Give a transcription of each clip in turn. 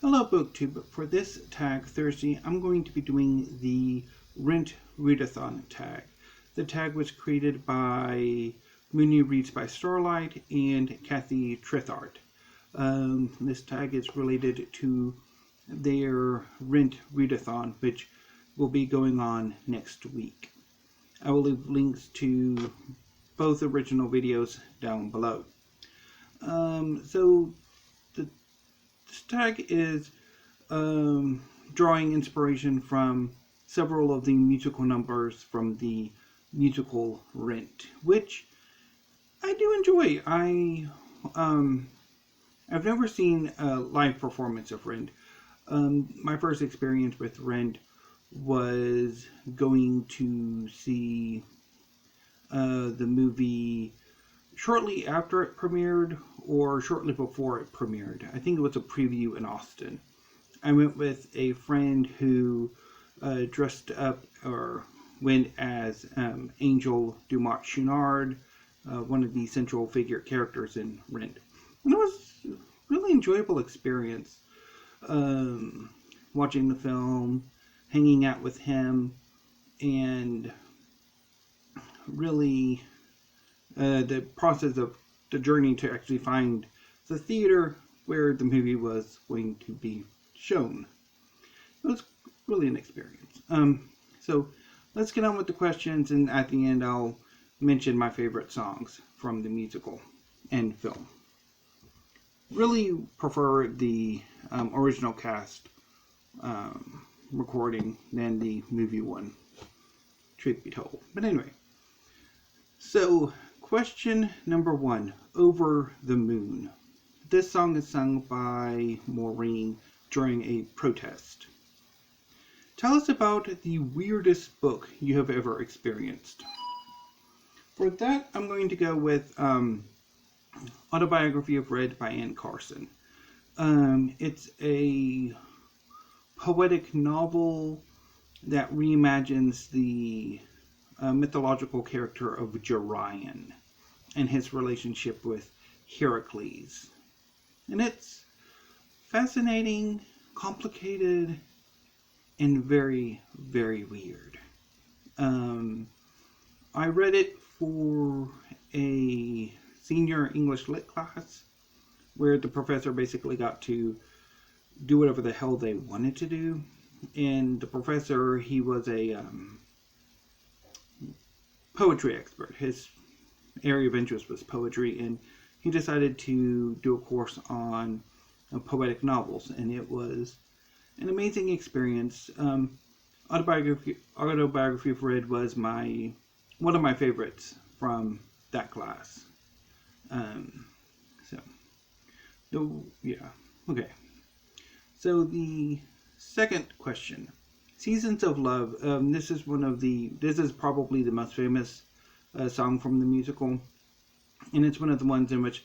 Hello BookTube. For this tag Thursday, I'm going to be doing the Readathon Tag. The tag was created by Mooney Reads by Starlight and Kathy Trithart. This tag is related to their Readathon, which will be going on next week. I will leave links to both original videos down below. This tag is drawing inspiration from several of the musical numbers from the musical Rent, which I do enjoy. I've never seen a live performance of Rent. My first experience with Rent was going to see the movie shortly after it premiered or shortly before it premiered. I think it was a preview in Austin. I went with a friend who dressed up or went as Angel Dumont Chouinard, one of the central figure characters in Rent. And it was a really enjoyable experience watching the film, hanging out with him, and really the process of the journey to actually find the theater where the movie was going to be shown. It was really an experience. So let's get on with the questions, and at the end I'll mention my favorite songs from the musical and film. Really prefer the original cast recording than the movie one, truth be told. But anyway, so question number 1, Over the Moon. This song is sung by Maureen during a protest. Tell us about the weirdest book you have ever experienced. For that, I'm going to go with Autobiography of Red by Carson. It's a poetic novel that reimagines the mythological character of Jorian and his relationship with Heracles. And it's fascinating, complicated, and very, very weird. I read it for a senior English lit class where the professor basically got to do whatever the hell they wanted to do. And the professor, he was a poetry expert. His area of interest was poetry, and he decided to do a course on poetic novels, and it was an amazing experience. Autobiography of Red was one of my favorites from that class. Okay. So the second question, Seasons of Love. This is probably the most famous song from the musical, and it's one of the ones in which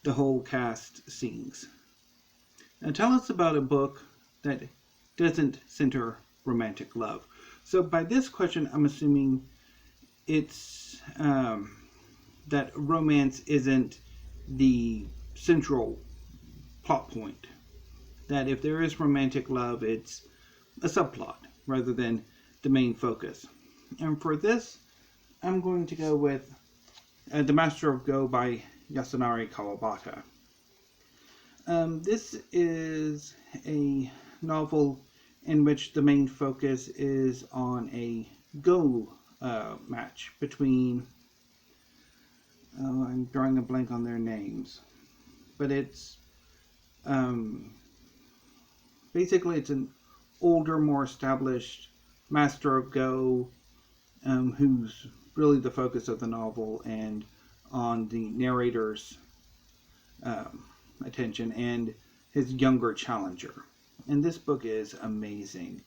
the whole cast sings. Now tell us about a book that doesn't center romantic love. So by this question, I'm assuming it's that romance isn't the central plot point. That if there is romantic love, it's a subplot rather than the main focus. And for this, I'm going to go with The Master of Go by Yasunari Kawabata. This is a novel in which the main focus is on a Go match between, I'm drawing a blank on their names, but it's basically it's an older, more established master of Go who's really the focus of the novel and on the narrator's attention, and his younger challenger. And this book is amazing.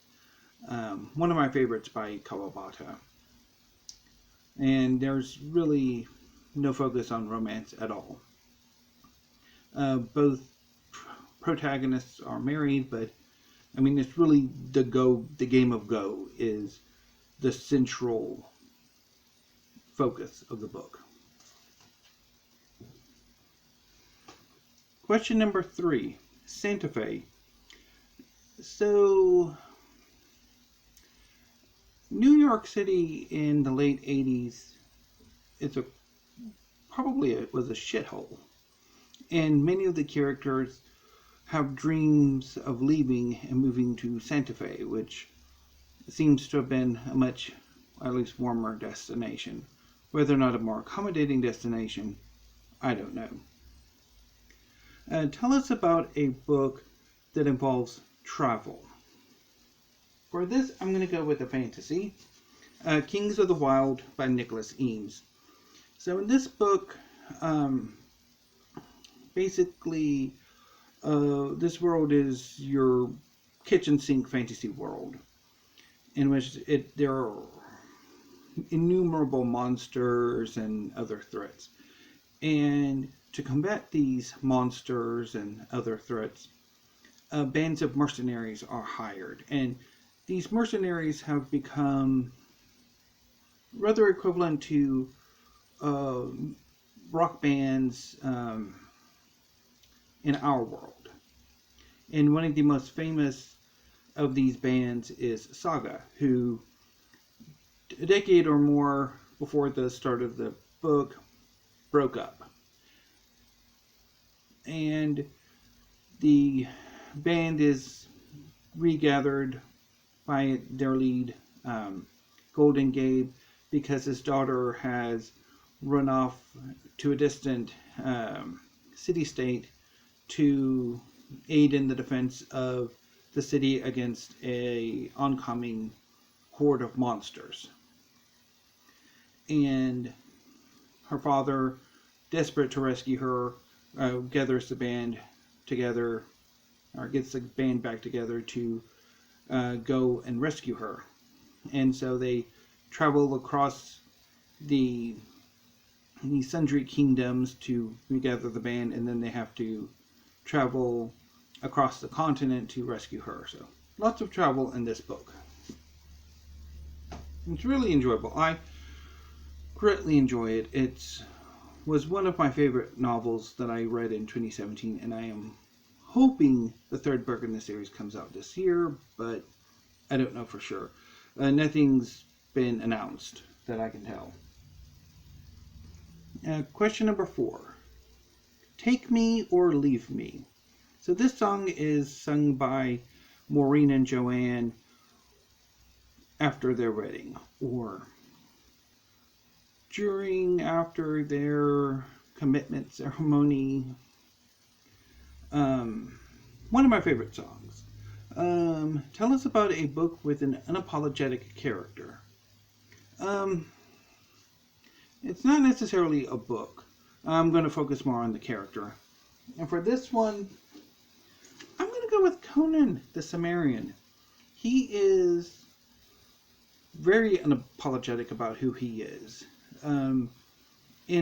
One of my favorites by Kawabata. And there's really no focus on romance at all. Both protagonists are married, but I mean, it's really the game of Go is the central focus of the book. Question number 3, Santa Fe. So, New York City in the late 80s, it's a probably it was a shithole. And many of the characters have dreams of leaving and moving to Santa Fe, which seems to have been a much, at least warmer destination. Whether or not a more accommodating destination, I don't know. Tell us about a book that involves travel. For this, I'm going to go with a fantasy. Kings of the Wyld by Nicholas Eames. So in this book, basically, this world is your kitchen sink fantasy world, in which there are innumerable monsters and other threats. And to combat these monsters and other threats, bands of mercenaries are hired. And these mercenaries have become rather equivalent to rock bands in our world. And one of the most famous of these bands is Saga, who a decade or more before the start of the book broke up. And the band is regathered by their lead, Golden Gabe, because his daughter has run off to a distant city-state to aid in the defense of the city against a oncoming horde of monsters. And her father, desperate to rescue her, gathers the band together, or gets the band back together to go and rescue her. And so they travel across the sundry kingdoms to regather the band, and then they have to travel across the continent to rescue her. So lots of travel in this book. It's really enjoyable. I greatly enjoy it. It was one of my favorite novels that I read in 2017, and I am hoping the third book in the series comes out this year, but I don't know for sure. Nothing's been announced that I can tell. Question number 4. Take Me or Leave Me. So this song is sung by Maureen and Joanne after their wedding, or after their commitment ceremony. One of my favorite songs. Tell us about a book with an unapologetic character. It's not necessarily a book. I'm going to focus more on the character. And for this one, I'm going to go with Conan the Cimmerian. He is very unapologetic about who he is. In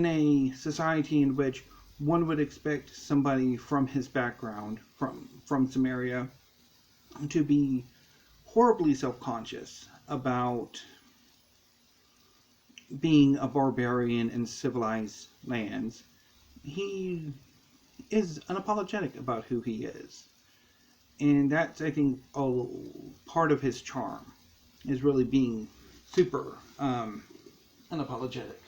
a society in which one would expect somebody from his background, from Cimmeria, to be horribly self-conscious about being a barbarian in civilized lands, he is unapologetic about who he is. And that's, I think, part of his charm, is really being super unapologetic.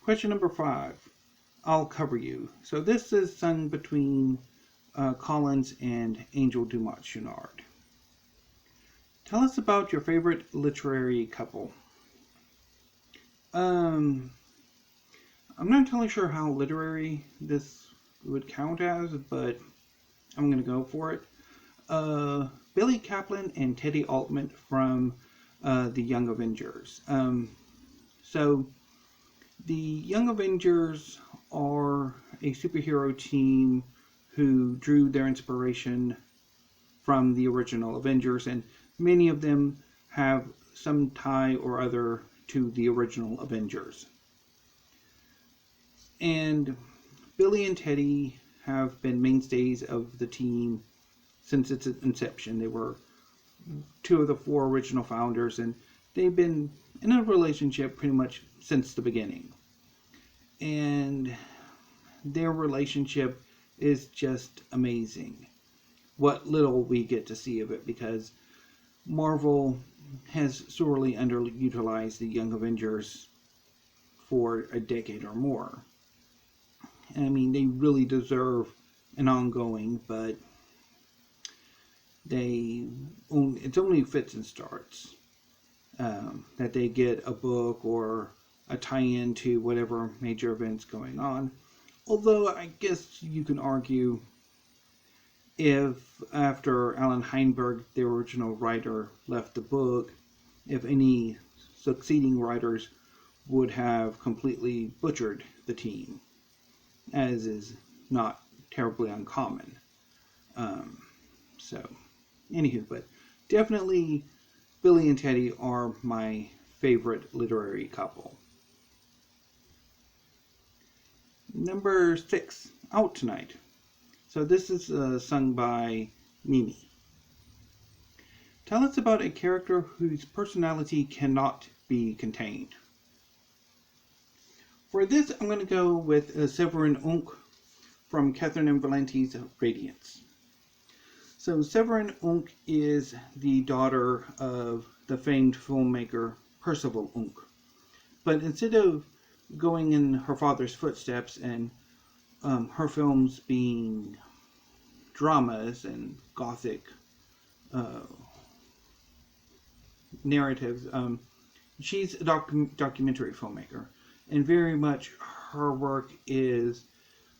Question number 5. I'll Cover You. So this is sung between Collins and Angel Dumont-Cunard. Tell us about your favorite literary couple. I'm not entirely sure how literary this would count as, but I'm going to go for it. Billy Kaplan and Teddy Altman from the Young Avengers. So the Young Avengers are a superhero team who drew their inspiration from the original Avengers, and many of them have some tie or other to the original Avengers. And Billy and Teddy have been mainstays of the team since its inception. They were 2 of the 4 original founders, and they've been in a relationship pretty much since the beginning. And their relationship is just amazing. What little we get to see of it, because Marvel has sorely underutilized the Young Avengers for a decade or more. I mean, they really deserve an ongoing, but it's only fits and starts that they get a book or a tie-in to whatever major events going on. Although I guess you can argue, if after Alan Heinberg, the original writer, left the book, if any succeeding writers would have completely butchered the team, as is not terribly uncommon. So, anywho, but definitely Billy and Teddy are my favorite literary couple. Number 6, Out Tonight. So this is sung by Mimi. Tell us about a character whose personality cannot be contained. For this, I'm going to go with Severin Unk from Catherynne and Valente's Radiance. So Severin Unk is the daughter of the famed filmmaker Percival Unk. But instead of going in her father's footsteps and her films being dramas and gothic narratives, she's a documentary filmmaker, and very much her work is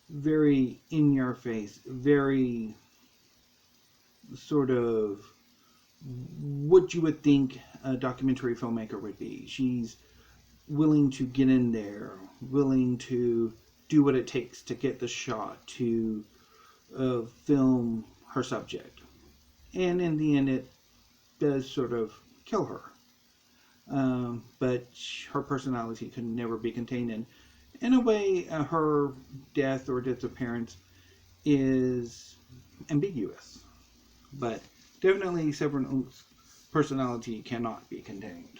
very in your face, very sort of what you would think a documentary filmmaker would be. She's willing to get in there, willing to do what it takes to get the shot, to film her subject. And in the end, it does sort of kill her. But her personality can never be contained. And in a way, her death or disappearance is ambiguous. But definitely Severin Unk's personality cannot be contained.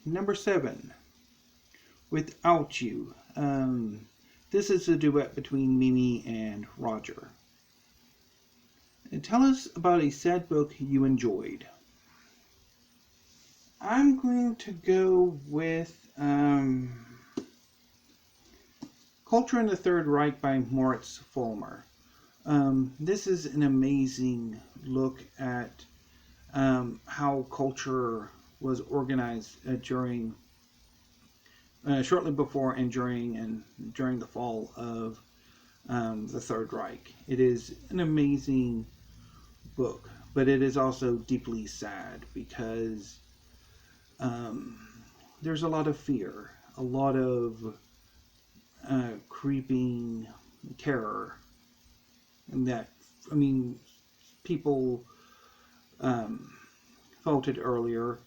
Number 7, Without You. This is a duet between Mimi and Roger. And tell us about a sad book you enjoyed. I'm going to go with Culture in the Third Reich by Moritz Vollmer. This is an amazing look at how culture was organized during, shortly before and during the fall of the Third Reich. It is an amazing book, but it is also deeply sad because there's a lot of fear, a lot of creeping terror, and that, I mean, people felt it earlier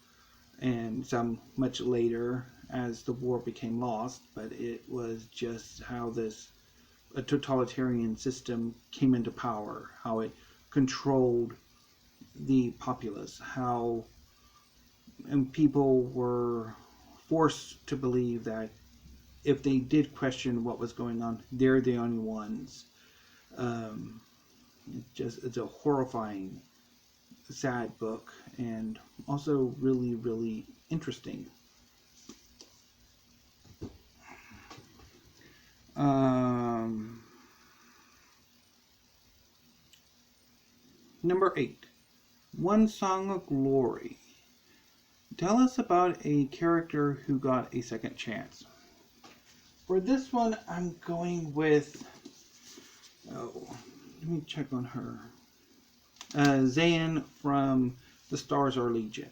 and some much later as the war became lost, but it was just how a totalitarian system came into power, how it controlled the populace, how people were forced to believe that if they did question what was going on, they're the only ones. It's a horrifying, sad book, and also really, really interesting. Number 8, One Song of Glory. Tell us about a character who got a second chance. For this one, I'm going with, let me check on her. Zayn from The Stars Are Legion.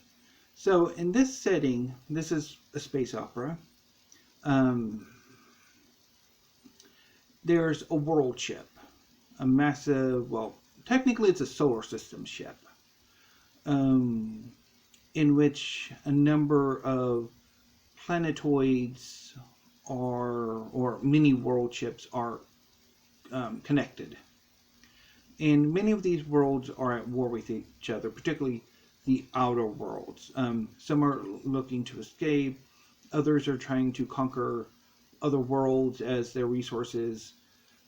So in this setting, this is a space opera. There's a world ship, a massive, well, technically it's a solar system ship, in which a number of planetoids or mini world ships are connected. And many of these worlds are at war with each other, particularly the outer worlds. Some are looking to escape, others are trying to conquer other worlds as their resources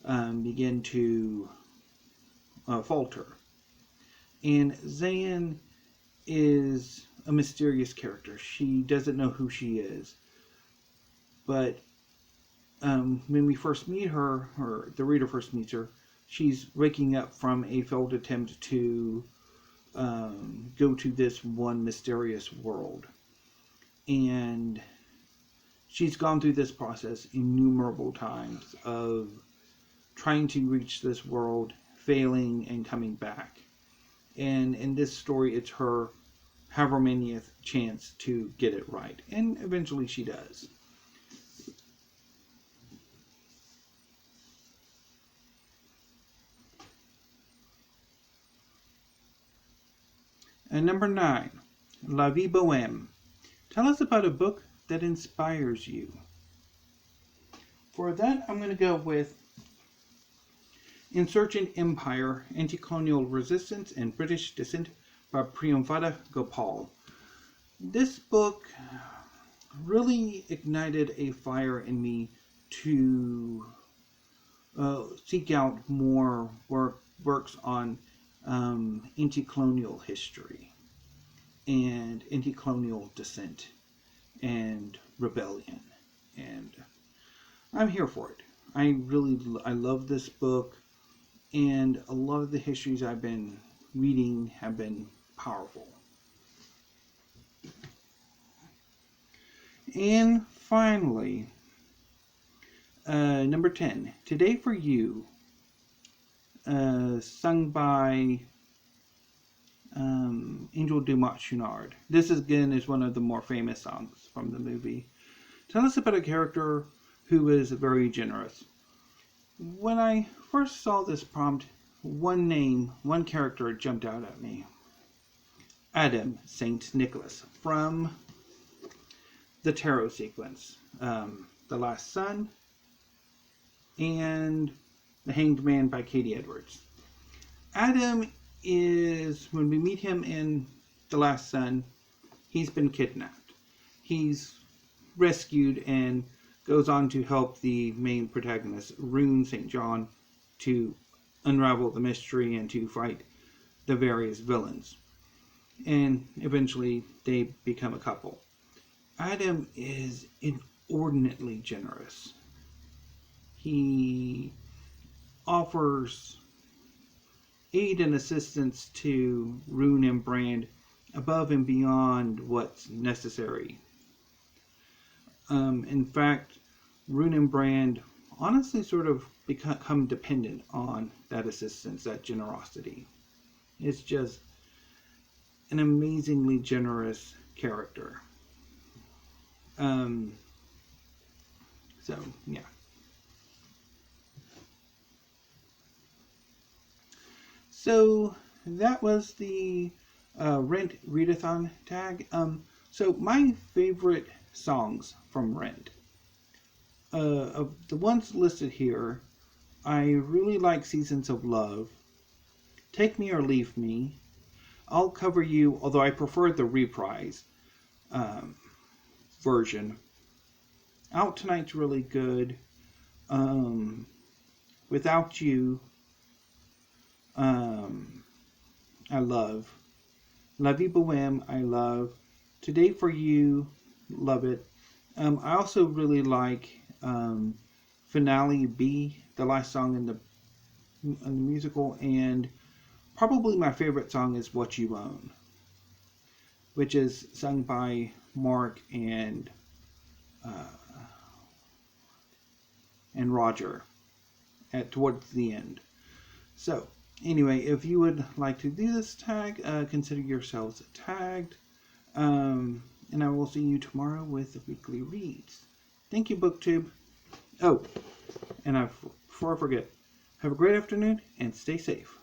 begin to falter. And Zayn is a mysterious character. She doesn't know who she is. But when we first meet her, or the reader first meets her, she's waking up from a failed attempt to go to this one mysterious world. And she's gone through this process innumerable times of trying to reach this world, failing, and coming back. And in this story, it's her however manyth chance to get it right. And eventually she does. And number 9, Vie Bohem. Tell us about a book that inspires you. For that, I'm going to go with Insurgent Empire, Anti-Colonial Resistance and British Descent by Priyamvada Gopal. This book really ignited a fire in me to seek out more works on anti-colonial history and anti-colonial dissent and rebellion, and I'm here for it. I love this book, and a lot of the histories I've been reading have been powerful. And finally, number 10, Today for You, sung by Angel Dumont Chouinard. This again is one of the more famous songs from the movie. Tell us about a character who is very generous. When I first saw this prompt, one character jumped out at me. Adam St. Nicholas from the tarot sequence, The Last Sun, and The Hanged Man by Katie Edwards. Adam is, when we meet him in The Last Sun, he's been kidnapped. He's rescued and goes on to help the main protagonist, Rune St. John, to unravel the mystery and to fight the various villains. And eventually they become a couple. Adam is inordinately generous. He offers aid and assistance to Rune and Brand above and beyond what's necessary. In fact, Rune and Brand honestly sort of become dependent on that assistance, that generosity. It's just an amazingly generous character. So, yeah. So, that was the Rent Readathon Tag. So, my favorite songs from Rent. Of the ones listed here, I really like Seasons of Love, Take Me or Leave Me, I'll Cover You, although I prefer the reprise version. Out Tonight's really good. Without You, I love. Vie Bohem, I love. Today for You, love it. I also really like Finale B, the last song in the musical, and probably my favorite song is What You Own, which is sung by Mark and Roger towards the end. So, anyway, if you would like to do this tag, consider yourselves tagged. And I will see you tomorrow with the weekly reads. Thank you, BookTube. Oh, and before I forget, have a great afternoon and stay safe.